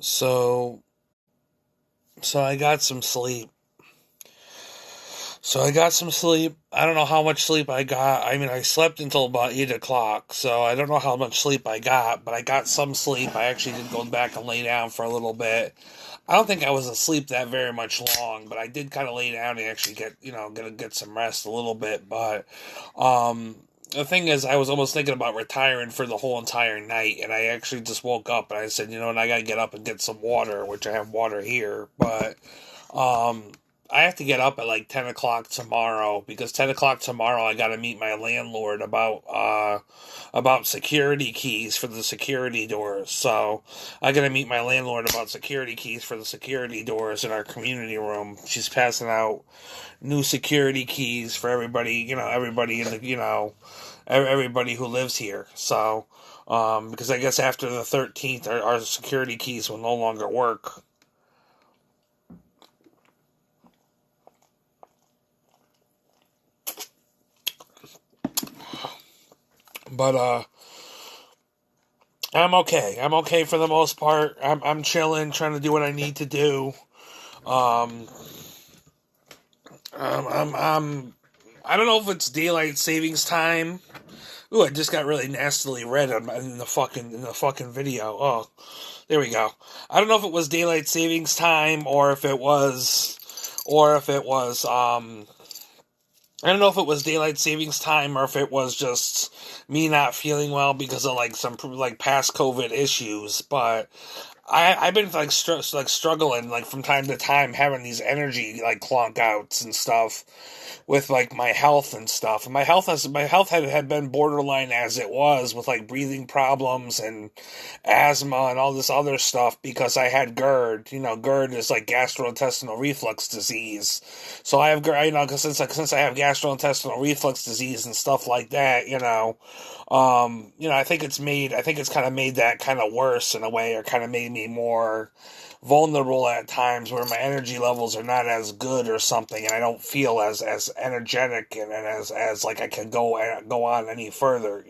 So, so I got some sleep. So I got some sleep. I don't know how much sleep I got. I mean, I slept until about 8 o'clock, so I don't know how much sleep I got, but I got some sleep. I actually did go back and lay down for a little bit. I don't think I was asleep that very much long, but I did kind of lay down and actually get some rest a little bit. But um, the thing is, I was almost thinking about retiring for the whole entire night, and I actually just woke up and I said, you know what, I got to get up and get some water, which I have water here, but um, I have to get up at like 10 o'clock tomorrow because 10 o'clock tomorrow I got to meet my landlord about security keys for the security doors. So I got to meet my landlord about security keys for the security doors in our community room. She's passing out new security keys for everybody, everybody in the, everybody who lives here. So, because I guess after the 13th, our security keys will no longer work. But I'm okay. I'm okay for the most part. I'm chilling, trying to do what I need to do. Um, I don't know if it's daylight savings time. Ooh, I just got really nastily red in the fucking video. Oh, there we go. I don't know if it was daylight savings time or if it was I don't know if it was daylight savings time or if it was just me not feeling well because of like some like past COVID issues, but I've been like struggling like from time to time having these energy like clonk outs and stuff with like my health and stuff. And my health had been borderline as it was with like breathing problems and asthma and all this other stuff because I had GERD. GERD is like gastrointestinal reflux disease. So I have GERD, because since I have gastrointestinal reflux disease and stuff like that, I think it's kind of made that kind of worse in a way, or kind of made me more vulnerable at times where my energy levels are not as good or something, and I don't feel as energetic and as like I can go on any further.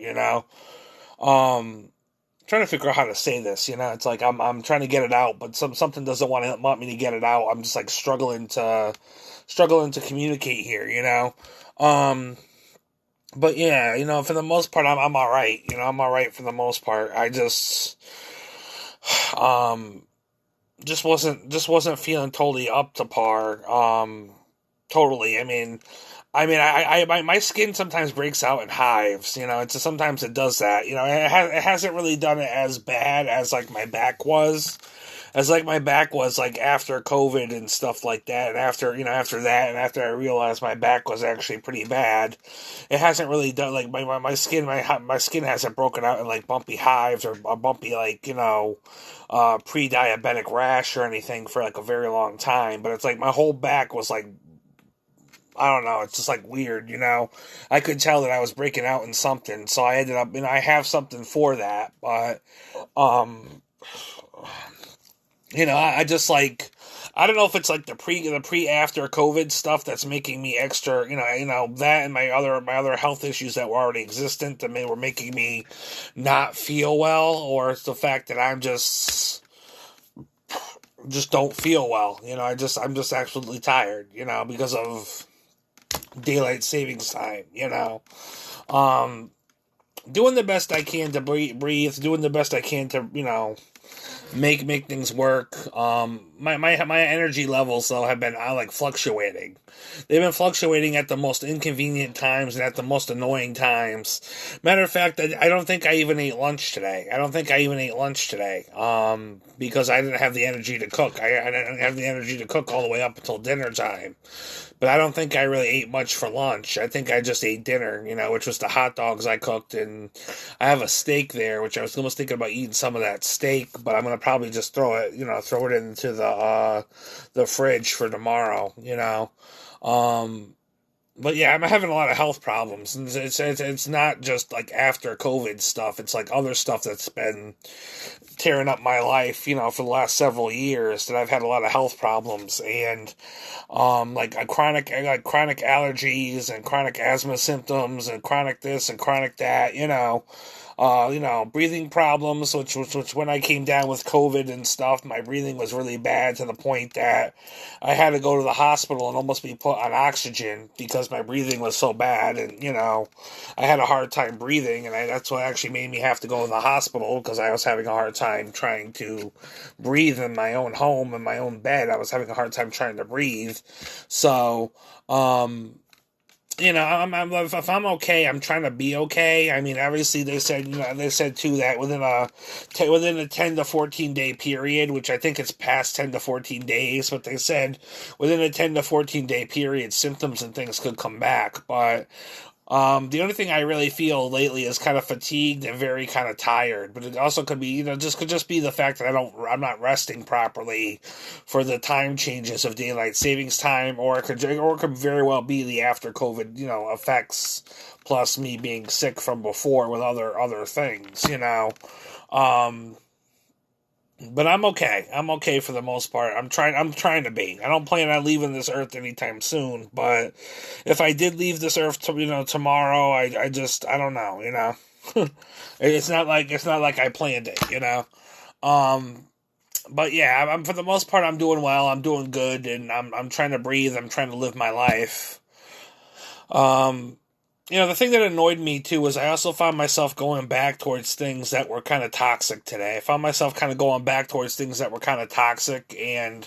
Trying to figure out how to say this. It's like I'm trying to get it out, but something doesn't want me to get it out. I'm just like struggling to communicate here. Um. But yeah, for the most part, I'm all right. I'm all right for the most part. I um, just wasn't feeling totally up to par. Totally. My skin sometimes breaks out in hives. Sometimes it does that. It hasn't really done it as bad as like my back was. As like my back was like after COVID and stuff like that, and after that, and after I realized my back was actually pretty bad, it hasn't really done like my skin hasn't broken out in like bumpy hives or a bumpy like pre-diabetic rash or anything for like a very long time. But it's like my whole back was like, I don't know, it's just like weird. I could tell that I was breaking out in something, so I ended up, I have something for that, but um I just like, I don't know if it's like the pre after COVID stuff that's making me extra, that and my other health issues that were already existent that were making me not feel well, or it's the fact that I'm just don't feel well. I'm just absolutely tired, because of daylight savings time. Um, doing the best I can to breathe, doing the best I can to make things work. My energy levels though have been like fluctuating. They've been fluctuating at the most inconvenient times and at the most annoying times. Matter of fact, I don't think I even ate lunch today. Because I didn't have the energy to cook. I didn't have the energy to cook all the way up until dinner time. But I don't think I really ate much for lunch. I think I just ate dinner, which was the hot dogs I cooked, and I have a steak there, which I was almost thinking about eating some of that steak, but I'm gonna probably just throw it into the fridge for tomorrow. Um, but yeah, I'm having a lot of health problems, and it's not just like after COVID stuff. It's like other stuff that's been tearing up my life, for the last several years, that I've had a lot of health problems, and like I got chronic allergies and chronic asthma symptoms and chronic this and chronic that. breathing problems, which when I came down with COVID and stuff, my breathing was really bad to the point that I had to go to the hospital and almost be put on oxygen because my breathing was so bad, and I had a hard time breathing, and that's what actually made me have to go to the hospital because I was having a hard time trying to breathe in my own home in my own bed. I was having a hard time trying to breathe, so. If I'm okay, I'm trying to be okay. I mean, obviously they said too that within a 10 to 14 day period, which I think it's past 10 to 14 days, but they said within a 10 to 14 day period, symptoms and things could come back. But the only thing I really feel lately is kind of fatigued and very kind of tired, but it also could be, could just be the fact that I'm not resting properly for the time changes of daylight savings time, or it could very well be the after COVID, effects, plus me being sick from before with other things, Um, but I'm okay. I'm okay for the most part. I'm trying to be. I don't plan on leaving this earth anytime soon. But if I did leave this earth, tomorrow, I don't know. it's not like I planned it. Um, but yeah, I'm for the most part, I'm doing well. I'm doing good, and I'm trying to breathe. I'm trying to live my life. Um, the thing that annoyed me too was I also found myself going back towards things that were kind of toxic today. I found myself kind of going back towards things that were kind of toxic, and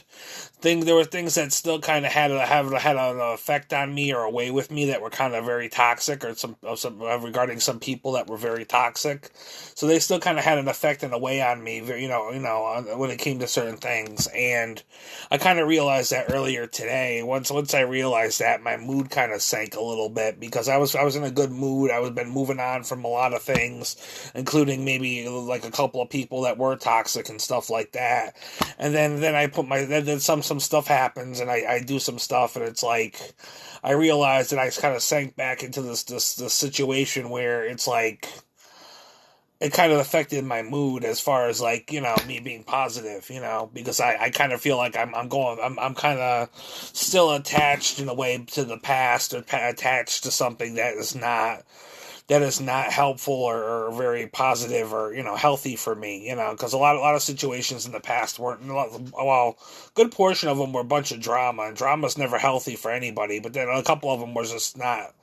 there were things that still kind of had an effect on me or a way with me that were kind of very toxic, or some regarding some people that were very toxic. So they still kind of had an effect and a way on me, when it came to certain things. And I kind of realized that earlier today. Once I realized that, my mood kind of sank a little bit because I was in a good mood. I was been moving on from a lot of things, including maybe like a couple of people that were toxic and stuff like that. And then I put then some stuff happens, and I do some stuff, and it's like I realized that I kind of sank back into this situation where it's like it kind of affected my mood as far as like me being positive, because I kind of feel like I'm kind of still attached in a way to the past, or attached to something that is not helpful, or very positive, or healthy for me, because a lot of situations in the past weren't, well, good portion of them were a bunch of drama, and drama's never healthy for anybody, but then a couple of them were just not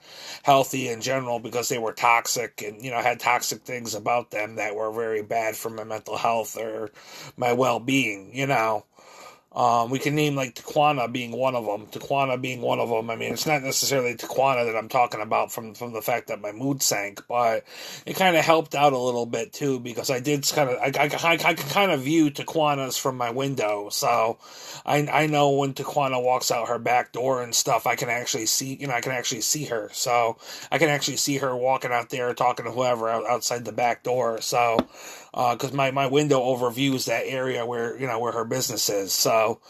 healthy in general because they were toxic, and had toxic things about them that were very bad for my mental health or my well-being. We can name like Taquana being one of them. Taquana being one of them. I mean, it's not necessarily Taquana that I'm talking about from the fact that my mood sank, but it kind of helped out a little bit too, because I did kind of I can kind of view Taquanas from my window, so I know when Taquana walks out her back door and stuff, I can actually see her, so I can actually see her walking out there talking to whoever outside the back door, so. Because my window overviews that area where her business is. So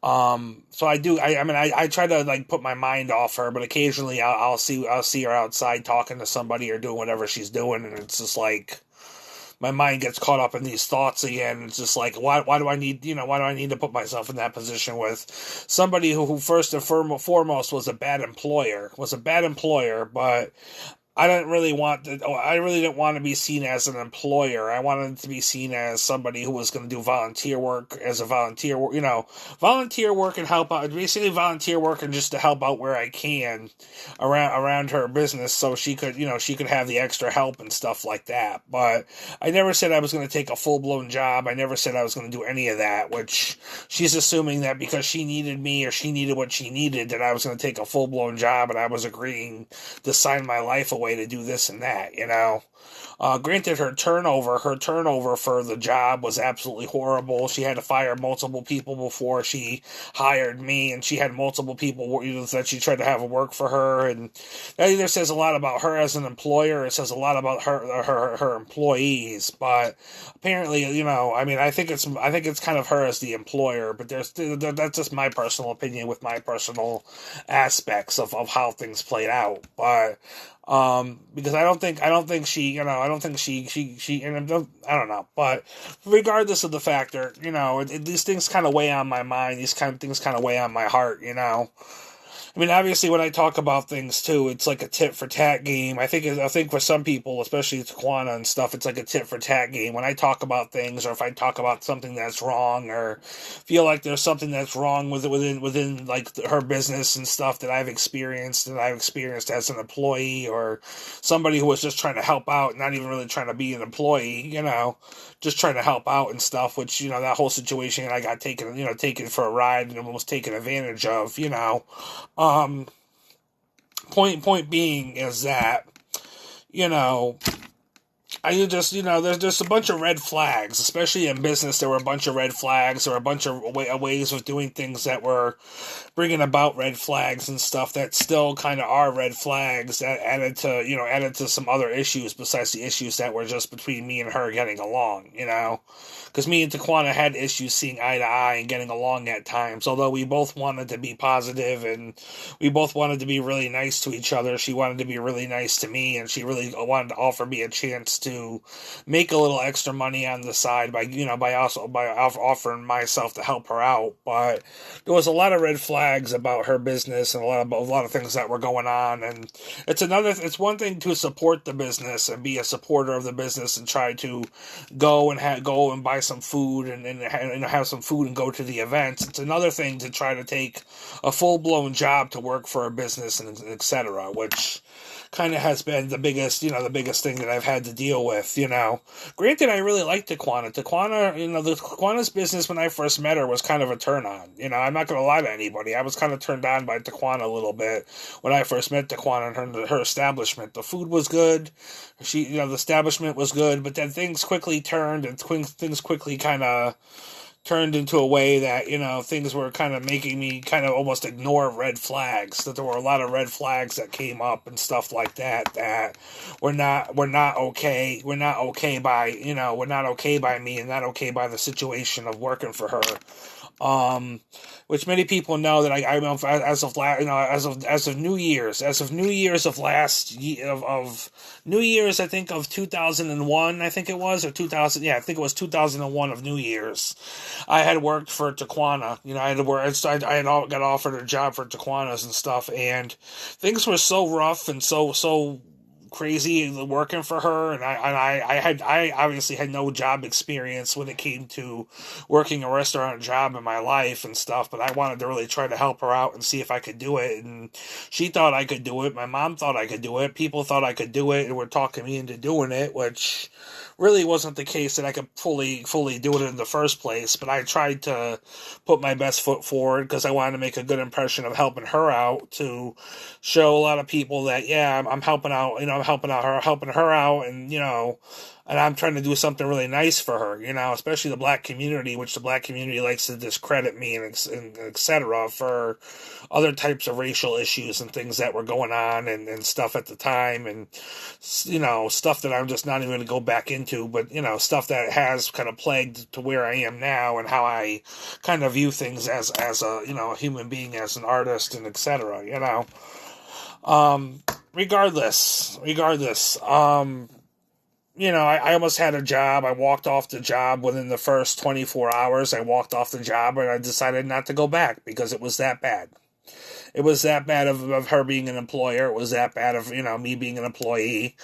I do. I try to like put my mind off her, but occasionally I'll see her outside talking to somebody or doing whatever she's doing, and it's just like my mind gets caught up in these thoughts again. It's just like why do I need to put myself in that position with somebody who first and foremost was a bad employer, but I really didn't want to be seen as an employer. I wanted to be seen as somebody who was going to do volunteer work as a volunteer work and help out, basically volunteer work and just to help out where I can around her business, so she could have the extra help and stuff like that. But I never said I was going to take a full-blown job. I never said I was going to do any of that, which she's assuming that because she needed me or she needed what she needed, that I was going to take a full-blown job, and I was agreeing to sign my life away to do this and that. Granted, her turnover for the job was absolutely horrible. She had to fire multiple people before she hired me, and she had multiple people that she tried to have work for her, and that either says a lot about her as an employer, or it says a lot about her employees. But apparently, I think it's kind of her as the employer, but that's just my personal opinion with my personal aspects of how things played out. But because I don't think she, and I don't know, but regardless of the factor, these things kind of weigh on my mind, these kind of things kind of weigh on my heart, I mean, obviously, when I talk about things too, it's like a tit for tat game. I think for some people, especially Taquana and stuff, it's like a tit for tat game. When I talk about things, or if I talk about something that's wrong, or feel like there's something that's wrong within like her business and stuff that I've experienced as an employee, or somebody who was just trying to help out, not even really trying to be an employee, just trying to help out and stuff. Which that whole situation, I got taken for a ride and almost taken advantage of. Um, point being is that, you know, I just, there's just a bunch of red flags, especially in business. There were a bunch of red flags, or a bunch of ways of doing things that were bringing about red flags and stuff that still kind of are red flags that added to some other issues besides the issues that were just between me and her getting along, because me and Taquana had issues seeing eye to eye and getting along at times, although we both wanted to be positive and we both wanted to be really nice to each other. She wanted to be really nice to me, and she really wanted to offer me a chance to make a little extra money on the side by offering myself to help her out. But there was a lot of red flags about her business and a lot of things that were going on. And it's one thing to support the business and be a supporter of the business and try to go and buy some food and have some food and go to the events. It's another thing to try to take a full-blown job to work for a business and etc., which kind of has been the biggest thing that I've had to deal with. Granted, I really like Taquana. Taquana's business when I first met her was kind of a turn on. I'm not going to lie to anybody. I was kind of turned on by Taquana a little bit when I first met Taquana and her establishment. The food was good. The establishment was good, but then things quickly turned, and things quickly kind of turned into a way that, things were kind of making me kind of almost ignore red flags, that there were a lot of red flags that came up and stuff like that were not okay. We're not okay by, we're not okay by me and not okay by the situation of working for her. Which many people know that I as of New Year's of last year of New Year's, I think of 2001, I think it was, or 2000, yeah, I think it was 2001 of New Year's. I had worked for Taquana, I had got offered a job for Taquana's and stuff, and things were so rough and so crazy working for her, and I obviously had no job experience when it came to working a restaurant job in my life and stuff, but I wanted to really try to help her out and see if I could do it, and she thought I could do it, my mom thought I could do it, people thought I could do it, and were talking me into doing it, which really wasn't the case that I could fully do it in the first place, but I tried to put my best foot forward because I wanted to make a good impression of helping her out, to show a lot of people that, yeah, I'm helping out, helping her out, and, and I'm trying to do something really nice for her, especially the black community, which the black community likes to discredit me and et cetera for other types of racial issues and things that were going on and stuff at the time, and, stuff that I'm just not even going to go back into, but, stuff that has kind of plagued to where I am now and how I kind of view things as a, a human being, as an artist, and et cetera, regardless, I almost had a job. I walked off the job within the first 24 hours. I walked off the job and I decided not to go back because it was that bad. It was that bad of her being an employer. It was that bad of, me being an employee,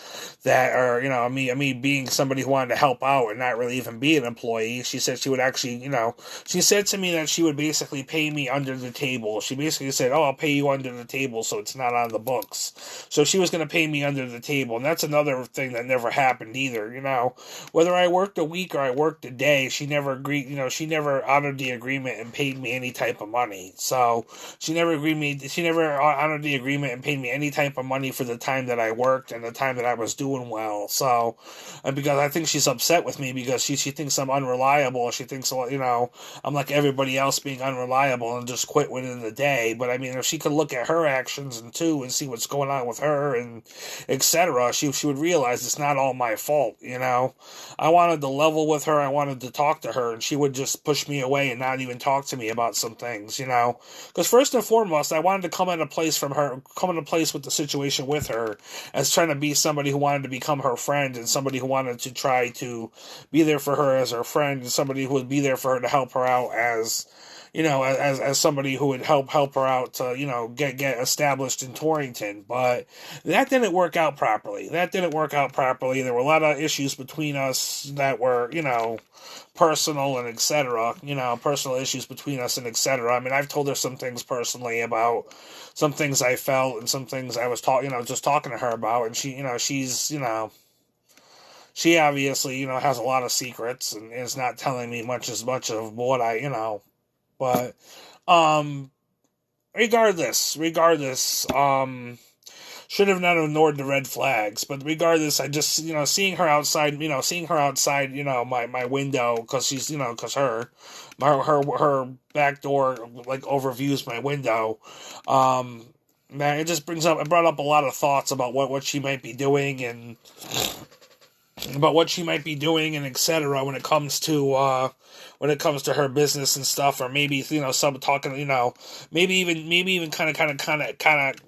me being somebody who wanted to help out and not really even be an employee. She said she would actually, she said to me that she would basically pay me under the table. She basically said, oh, I'll pay you under the table so it's not on the books. So she was going to pay me under the table. And that's another thing that never happened either, Whether I worked a week or I worked a day, she never agreed, she never honored the agreement and paid me any type of money. So she never honored the agreement and paid me any type of money for the time that I worked and the time that I was doing well. So, and because I think she's upset with me because she thinks I'm unreliable. She thinks, I'm like everybody else being unreliable and just quit within the day. But I mean, if she could look at her actions and see what's going on with her and etc., she would realize it's not all my fault. I wanted to level with her. I wanted to talk to her, and she would just push me away and not even talk to me about some things. Because first and foremost, I wanted to come into place with the situation with her as trying to be somebody who wanted to become her friend and somebody who wanted to try to be there for her as her friend and somebody who would be there for her to help her out as, as somebody who would help her out to, get established in Torrington. But that didn't work out properly. There were a lot of issues between us that were, personal and etc. Personal issues between us and etc. I mean, I've told her some things personally about some things I felt and some things I was just talking to her about, and she obviously, has a lot of secrets and is not telling me much of what but, um, regardless, should have not ignored the red flags, but regardless, I just, seeing her outside, my window, because her back door, like, overviews my window, man, it brought up a lot of thoughts about what she might be doing, and etc. When it comes to her business and stuff, or maybe some talking, maybe even kind of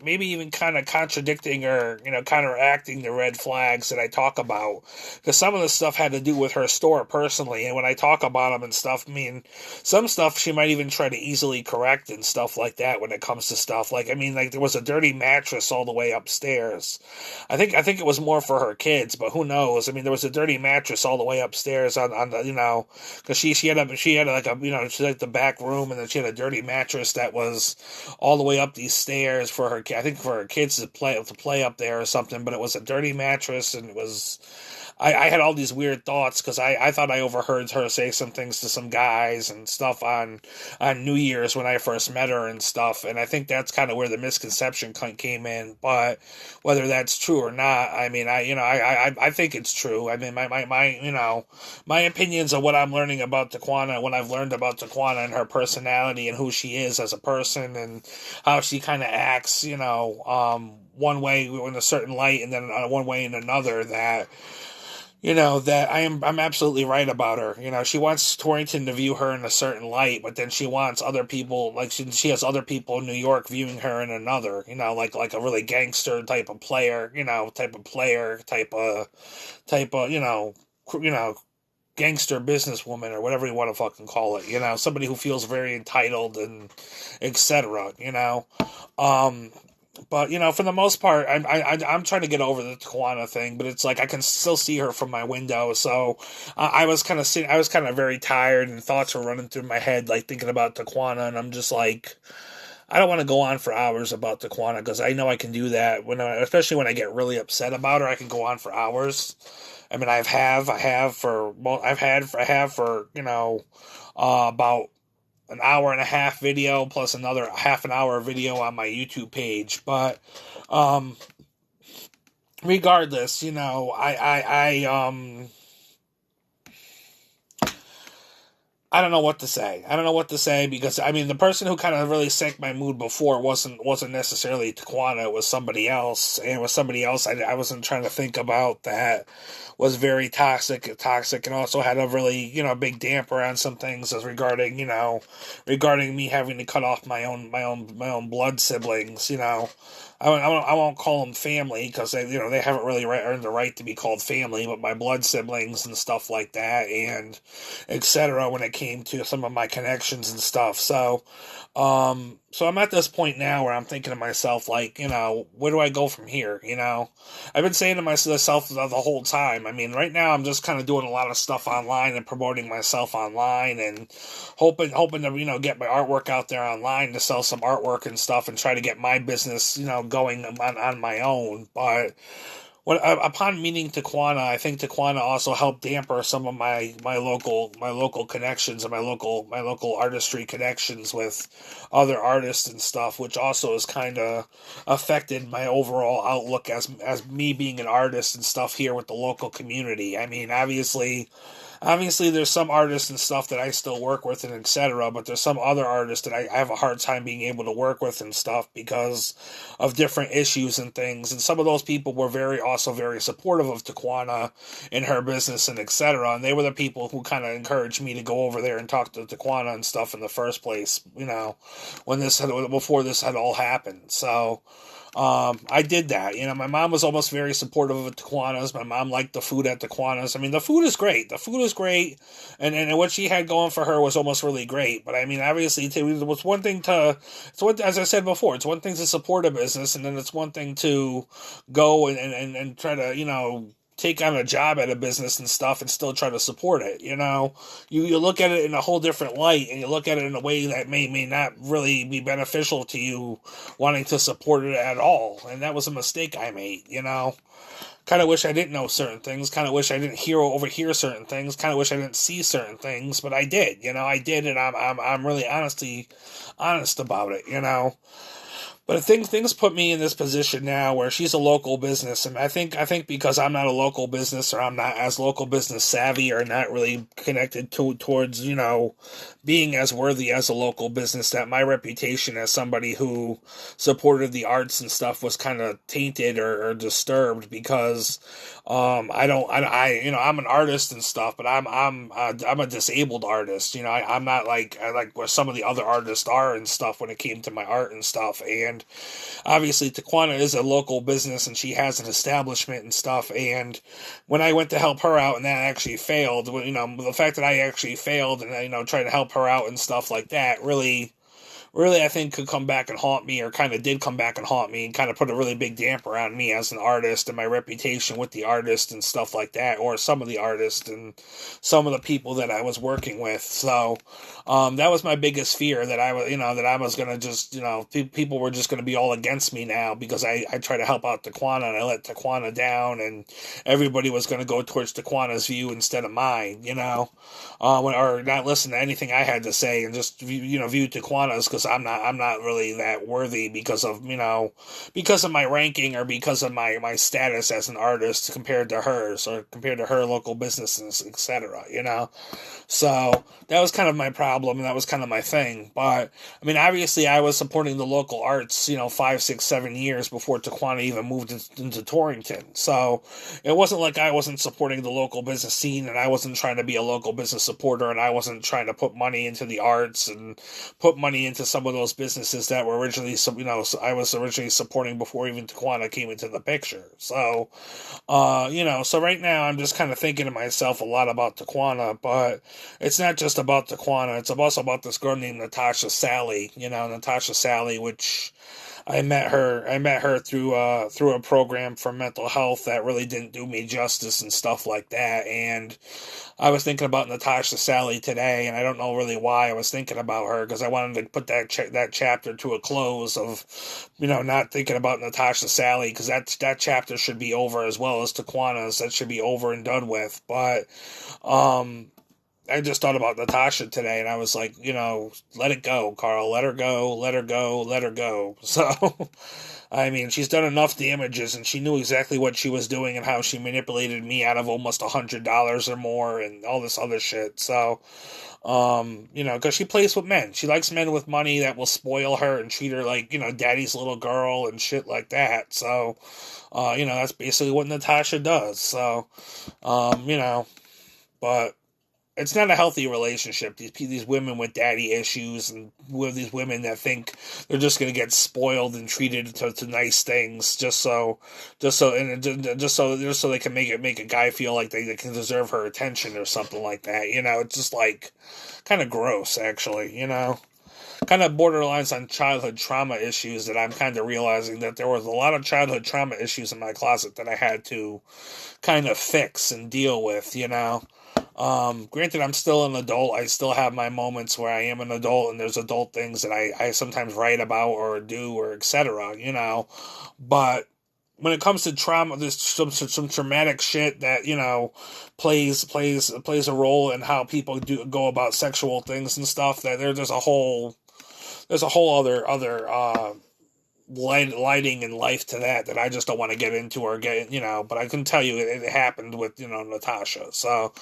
maybe even kind of contradicting or counteracting the red flags that I talk about, because some of the stuff had to do with her store personally, and when I talk about them and stuff, I mean, some stuff she might even try to easily correct and stuff like that when it comes to stuff like, I mean, like, there was a dirty mattress all the way upstairs. I think it was more for her kids, but who knows? I mean, there was a dirty mattress all the way upstairs on the, because she had like she had the back room, and then she had a dirty mattress that was all the way up these stairs for her. I think for her kids to play up there or something. But it was a dirty mattress, and it was. I had all these weird thoughts because I thought I overheard her say some things to some guys and stuff on New Year's when I first met her and stuff, and I think that's kind of where the misconception came in. But whether that's true or not, I mean, I think it's true. I mean, my opinions of what I'm learning about Taquana, what I've learned about Taquana and her personality and who she is as a person and how she kind of acts, one way in a certain light and then one way in another, that that I'm absolutely right about her. She wants Torrington to view her in a certain light, but then she wants other people, like she has other people in New York viewing her in another, like a really gangster type of player, gangster businesswoman or whatever you want to fucking call it, somebody who feels very entitled and etc. But for the most part, I'm trying to get over the Taquana thing, but it's like I can still see her from my window. So I was kind of very tired, and thoughts were running through my head, like thinking about Taquana, and I'm just like, I don't want to go on for hours about Taquana because I know I can do that especially when I get really upset about her. I can go on for hours. I mean, I have for about an hour and a half video plus another half an hour video on my YouTube page. But regardless, I don't know what to say. Because, I mean, the person who kind of really sank my mood before wasn't necessarily Taquana. It was somebody else. And it was somebody else I wasn't trying to think about that was very toxic, and also had a really, big damper on some things as regarding me having to cut off my own blood siblings, I won't call them family because they haven't really earned the right to be called family, but my blood siblings and stuff like that, and etc. When it came to some of my connections and stuff. So I'm at this point now where I'm thinking to myself, like, where do I go from here? I've been saying to myself the whole time. I mean, right now I'm just kind of doing a lot of stuff online and promoting myself online and hoping to get my artwork out there online to sell some artwork and stuff and try to get my business going on my own. But upon meeting Taquana, I think Taquana also helped damper some of my local connections and my local artistry connections with other artists and stuff, which also has kind of affected my overall outlook as me being an artist and stuff here with the local community. I mean, obviously there's some artists and stuff that I still work with and etc., but there's some other artists that I have a hard time being able to work with and stuff because of different issues and things, and some of those people were also very supportive of Taquana in her business and etc., and they were the people who kind of encouraged me to go over there and talk to Taquana and stuff in the first place, before this had all happened. So I did that. My mom was almost very supportive of Taquanas. My mom liked the food at Taquanas. I mean, the food is great. The food is great, and what she had going for her was almost really great. But I mean, obviously, it was one thing to, as I said before, it's one thing to support a business, and then it's one thing to go and try to, take on a job at a business and stuff and still try to support it. You look at it in a whole different light, and you look at it in a way that may not really be beneficial to you wanting to support it at all. And that was a mistake I made. Kind of wish I didn't know certain things. Kind of wish I didn't overhear certain things. Kind of wish I didn't see certain things, but I did. I did, and I'm really honest about it. But things put me in this position now where she's a local business, and I think because I'm not a local business, or I'm not as local business savvy, or not really connected towards being as worthy as a local business, that my reputation as somebody who supported the arts and stuff was kind of tainted or disturbed, because I'm an artist and stuff, but I'm a disabled artist. I'm not like where some of the other artists are and stuff when it came to my art and stuff. And obviously Taquana is a local business, and she has an establishment and stuff. And when I went to help her out and that actually failed, the fact that I actually failed and tried to help her out and stuff like that really, I think, could come back and haunt me, or kind of did come back and haunt me, and kind of put a really big damper on me as an artist and my reputation with the artist and stuff like that, or some of the artists and some of the people that I was working with. So that was my biggest fear, that I was going to just, people were just going to be all against me now because I tried to help out Taquana and I let Taquana down, and everybody was going to go towards Taquana's view instead of mine, or not listen to anything I had to say and just, view Taquana's, because I'm not really that worthy because of my ranking, or because of my status as an artist compared to hers, or compared to her local businesses, etc. So that was kind of my problem, and that was kind of my thing. But I mean, obviously, I was supporting the local arts, 5, 6, 7 years before Taquana even moved into Torrington. So it wasn't like I wasn't supporting the local business scene, and I wasn't trying to be a local business supporter, and I wasn't trying to put money into the arts and put money into some of those businesses that were originally, I was originally supporting before even Taquana came into the picture. So, so right now I'm just kind of thinking to myself a lot about Taquana, but it's not just about Taquana. It's also about this girl named Natasha Sally. Natasha Sally, which I met her through a program for mental health that really didn't do me justice and stuff like that. And I was thinking about Natasha Sally today, and I don't know really why I was thinking about her, because I wanted to put that chapter to a close of, not thinking about Natasha Sally, because that chapter should be over, as well as Taquana's. That should be over and done with. But I just thought about Natasha today, and I was like, let it go, Carl. Let her go, let her go, let her go. So, I mean, she's done enough damages, and she knew exactly what she was doing and how she manipulated me out of almost $100 or more and all this other shit. So, because she plays with men. She likes men with money that will spoil her and treat her like, daddy's little girl and shit like that. So, that's basically what Natasha does. So, but it's not a healthy relationship. These women with daddy issues, and with these women that think they're just going to get spoiled and treated to nice things just so they can make a guy feel like they can deserve her attention or something like that. It's just like kind of gross, actually. Kind of borderlines on childhood trauma issues, that I'm kind of realizing that there was a lot of childhood trauma issues in my closet that I had to kind of fix and deal with. Granted, I'm still an adult. I still have my moments where I am an adult, and there's adult things that I sometimes write about or do, or etc. But when it comes to trauma, there's some traumatic shit that plays a role in how people go about sexual things and stuff. That there's a whole other lighting and life to that I just don't want to get into or get, but I can tell you it happened with, Natasha. So,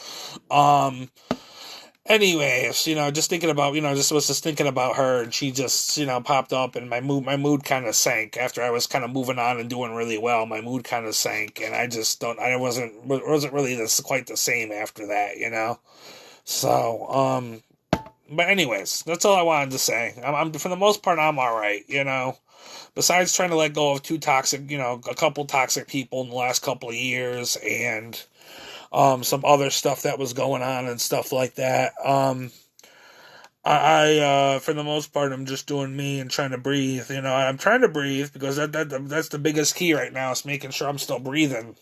anyways, just thinking about, just thinking about her, and she just, popped up, and my mood kind of sank after I was kind of moving on and doing really well. My mood kind of sank, and I wasn't really quite the same after that, So, But anyways, that's all I wanted to say. I'm for the most part, I'm all right. Besides trying to let go of a couple toxic people in the last couple of years, and some other stuff that was going on and stuff like that. For the most part, I'm just doing me and trying to breathe. I'm trying to breathe because that's the biggest key right now is making sure I'm still breathing.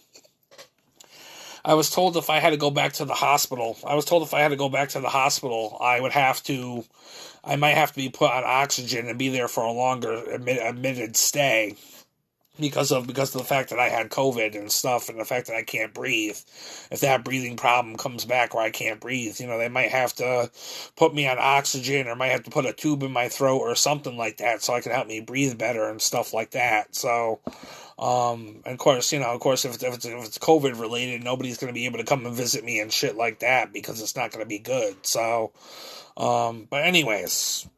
I was told if I had to go back to the hospital, I might have to be put on oxygen and be there for a longer admitted stay because of the fact that I had COVID and stuff, and the fact that I can't breathe. If that breathing problem comes back where I can't breathe, they might have to put me on oxygen or might have to put a tube in my throat or something like that so I can help me breathe better and stuff like that. So, and of course, if it's COVID related, nobody's going to be able to come and visit me and shit like that because it's not going to be good. So, but anyways,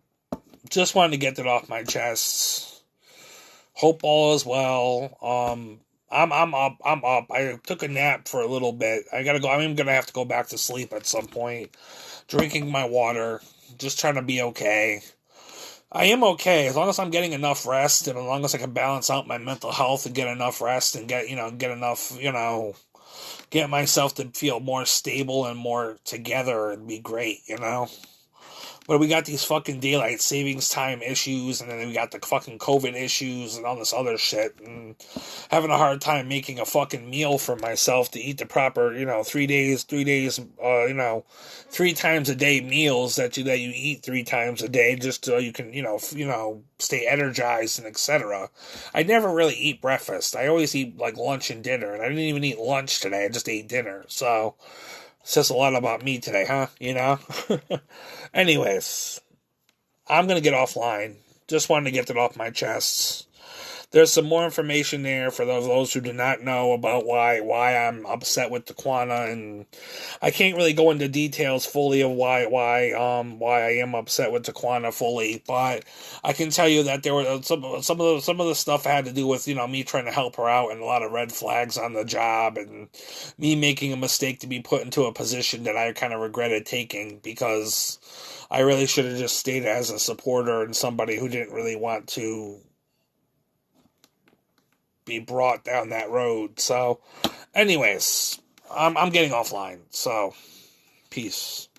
just wanted to get that off my chest. Hope all is well. I'm up. I took a nap for a little bit. I gotta go. I'm gonna have to go back to sleep at some point. Drinking my water, just trying to be okay. I am okay as long as I'm getting enough rest, and as long as I can balance out my mental health and get enough rest and get enough, get myself to feel more stable and more together. It'd be great. But we got these fucking daylight savings time issues, and then we got the fucking COVID issues and all this other shit, and having a hard time making a fucking meal for myself to eat the proper, 3 days, 3 times a day meals that you eat 3 times a day just so you can, stay energized and etc. I never really eat breakfast. I always eat like lunch and dinner, and I didn't even eat lunch today. I just ate dinner, so. Says a lot about me today, huh? Anyways, I'm going to get offline. Just wanted to get that off my chest. There's some more information there for those who do not know about why I'm upset with Taquana, and I can't really go into details fully of why I am upset with Taquana fully, but I can tell you that there were some of the stuff had to do with me trying to help her out and a lot of red flags on the job and me making a mistake to be put into a position that I kind of regretted taking because I really should have just stayed as a supporter and somebody who didn't really want to be brought down that road. So, anyways, I'm getting offline. So, peace.